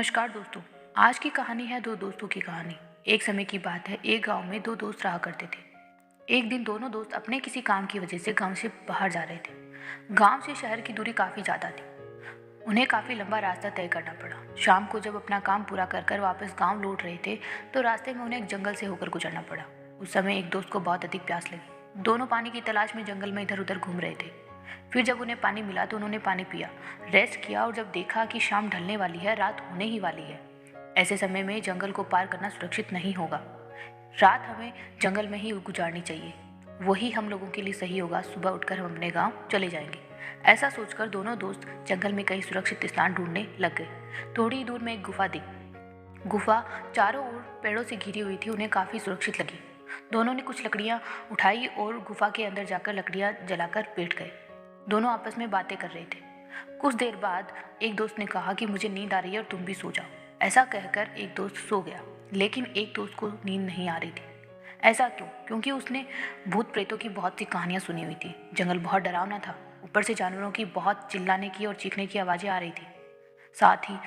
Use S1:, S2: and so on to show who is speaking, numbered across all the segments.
S1: नमस्कार दोस्तों। आज की कहानी है दो दोस्तों की कहानी। एक समय की बात है, एक गांव में दो दोस्त रहा करते थे। एक दिन दोनों दोस्त अपने किसी काम की वजह से गांव से बाहर जा रहे थे। गांव से शहर की दूरी काफ़ी ज़्यादा थी। उन्हें काफ़ी लंबा रास्ता तय करना पड़ा। शाम को जब अपना काम पूरा कर कर वापस गाँव लौट रहे थे तो रास्ते में उन्हें एक जंगल से होकर गुजरना पड़ा। उस समय एक दोस्त को बहुत अधिक प्यास लगी। दोनों पानी की तलाश में जंगल में इधर उधर घूम रहे थे। फिर जब उन्हें पानी मिला तो उन्होंने पानी पिया, रेस्ट किया और जब देखा कि शाम ढलने वाली है, रात होने ही वाली है। ऐसे समय में जंगल को पार करना सुरक्षित नहीं होगा। रात हमें जंगल में ही गुजारनी चाहिए। वही हम लोगों के लिए सही होगा। सुबह उठकर हम अपने गांव चले जाएंगे। ऐसा सोचकर दोनों दोस्त जंगल में कहीं सुरक्षित स्थान ढूंढने लग गए। थोड़ी ही दूर में एक गुफा दिखी। गुफा चारों ओर पेड़ों से घिरी हुई थी। उन्हें काफ़ी सुरक्षित लगी। दोनों ने कुछ लकड़ियाँ उठाई और गुफा के अंदर जाकर लकड़ियाँ जलाकर बैठ गए। दोनों आपस में बातें कर रहे थे। कुछ देर बाद एक दोस्त ने कहा कि मुझे नींद आ रही है और तुम भी सो जाओ। ऐसा कहकर एक दोस्त सो गया, लेकिन एक दोस्त को नींद नहीं आ रही थी। ऐसा क्यों? क्योंकि उसने भूत प्रेतों की बहुत सी कहानियां सुनी हुई थी। जंगल बहुत डरावना था। ऊपर से जानवरों की बहुत चिल्लाने की और चीखने की आवाज़ें आ रही थी। साथ ही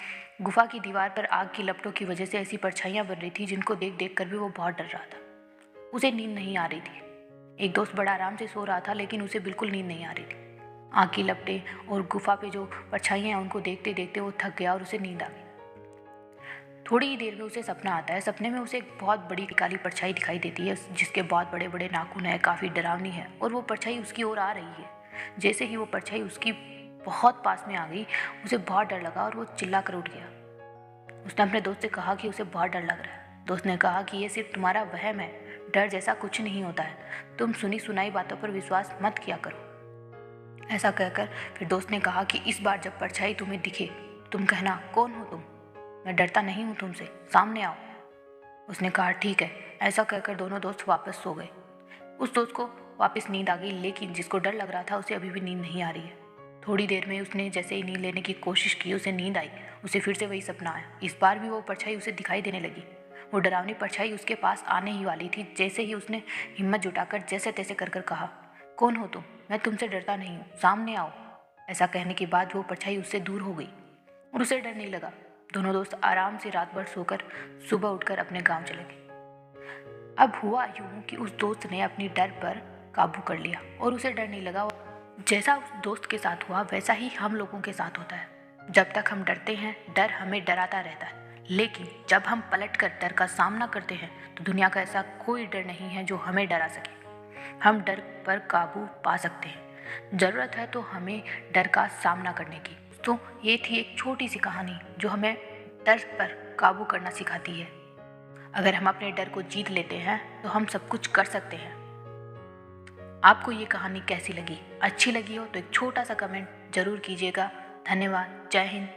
S1: गुफा की दीवार पर आग की लपटों की वजह से ऐसी परछाइयां बन रही थी जिनको देख देख कर भी वो बहुत डर रहा था। उसे नींद नहीं आ रही थी। एक दोस्त बड़ा आराम से सो रहा था, लेकिन उसे बिल्कुल नींद नहीं आ रही थी। आग की लपटें और गुफा पे जो परछाइयां हैं उनको देखते देखते वो थक गया और उसे नींद आ गई। थोड़ी ही देर में उसे सपना आता है। सपने में उसे एक बहुत बड़ी काली परछाई दिखाई देती है जिसके बहुत बड़े बड़े नाखून है, काफ़ी डरावनी है और वो परछाई उसकी ओर आ रही है। जैसे ही वो परछाई उसकी बहुत पास में आ गई, उसे बहुत डर लगा और वो चिल्ला कर उठ गया। उसने अपने दोस्त से कहा कि उसे बहुत डर लग रहा है। दोस्त ने कहा कि ये सिर्फ तुम्हारा वहम है, डर जैसा कुछ नहीं होता है। तुम सुनी सुनाई बातों पर विश्वास मत किया करो। ऐसा कहकर फिर दोस्त ने कहा कि इस बार जब परछाई तुम्हें दिखे तुम कहना, कौन हो तुम? मैं डरता नहीं हूँ तुमसे, सामने आओ। उसने कहा ठीक है। ऐसा कहकर दोनों दोस्त वापस सो गए। उस दोस्त को वापस नींद आ गई, लेकिन जिसको डर लग रहा था उसे अभी भी नींद नहीं आ रही है। थोड़ी देर में उसने जैसे ही नींद लेने की कोशिश की, उसे नींद आई। उसे फिर से वही सपना आया। इस बार भी वो परछाई उसे दिखाई देने लगी। वो डरावनी परछाई उसके पास आने ही वाली थी। जैसे ही उसने हिम्मत जुटाकर जैसे तैसे कर कर कहा, कौन हो तुम? मैं तुमसे डरता नहीं हूँ, सामने आओ। ऐसा कहने के बाद वो परछाई उससे दूर हो गई और उसे डर नहीं लगा। दोनों दोस्त आराम से रात भर सोकर सुबह उठकर अपने गांव चले गए। अब हुआ यूं कि उस दोस्त ने अपनी डर पर काबू कर लिया और उसे डर नहीं लगा। जैसा उस दोस्त के साथ हुआ वैसा ही हम लोगों के साथ होता है। जब तक हम डरते हैं डर हमें डराता रहता है, लेकिन जब हम पलटकर डर का सामना करते हैं तो दुनिया का ऐसा कोई डर नहीं है जो हमें डरा सके। हम डर पर काबू पा सकते हैं। ज़रूरत है तो हमें डर का सामना करने की। तो ये थी एक छोटी सी कहानी जो हमें डर पर काबू करना सिखाती है। अगर हम अपने डर को जीत लेते हैं तो हम सब कुछ कर सकते हैं। आपको ये कहानी कैसी लगी? अच्छी लगी हो तो एक छोटा सा कमेंट जरूर कीजिएगा। धन्यवाद। जय हिंद।